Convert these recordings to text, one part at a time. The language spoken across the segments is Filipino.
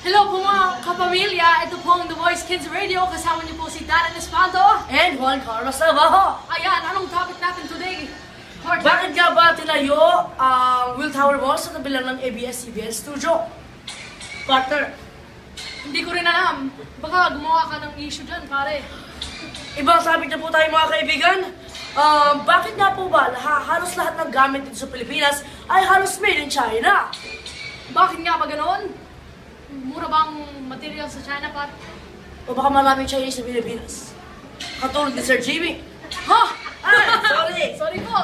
Hello po mga kapamilya, ito po ang The Voice Kids Radio, kasama niyo po si Darren Espanto And Juan Carlos Navarro. Ayan, anong topic natin today? Bakit nga ba tinayo ang Will Tower Mall sa tabi lang ng ABS-CBN Studio? Partner, Hindi ko rin alam, baka gumawa ka ng issue dyan pare. ibang topic na po tayo mga kaibigan. Bakit nga po ba halos lahat ng gamit dito sa Pilipinas ay halos made in China? Bakit nga ba ganoon? Mura bang material sa China par? O baka maraming Chinese sa Pilipinas? Katulad ni Sir Jimmy. Ha? Ay, sorry. Sorry po,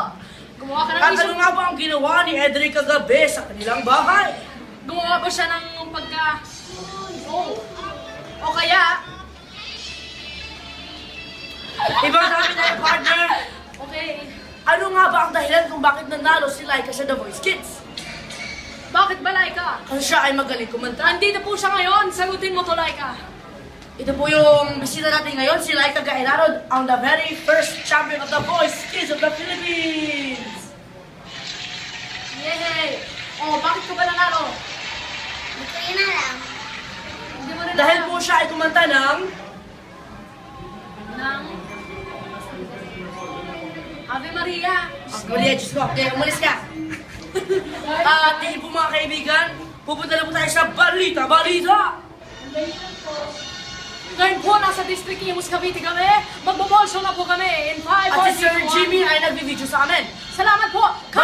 gumawa ka ng At ano issue. nga ba ang ginawa ni Edric kagabi sa kanilang bahay? Gumawa ba siya ng pagka... O kaya... Ibang topic tayo, partner. Okay, Ano nga ba ang dahilan kung bakit nanalo si Laika sa The Voice Kids? bakit ba Laika? Kasi siya ay magaling kumanta. Andito po siya ngayon, sagutin mo to Laika. Ito po yung bisita natin ngayon, si Laika Gainarod, ang the very first champion of The Voice Kids of the Philippines! Yay! Oh, bakit ka ba nanalo? Hindi ko yun alam. Hindi mo rin Dahil alam. po siya ay kumanta ng Ng... Ave Maria. Maria, Diyos ko, okay, umalis ka! At hindi po mga kaibigan, pupunta na po tayo sa Balita! Ngayon po, nasa District Imus, Cavite kami. Magbabolso na po kami in 5, At si 4, Sir 3, 2, 1. Jimmy ay nagbibideo sa amin. Salamat po!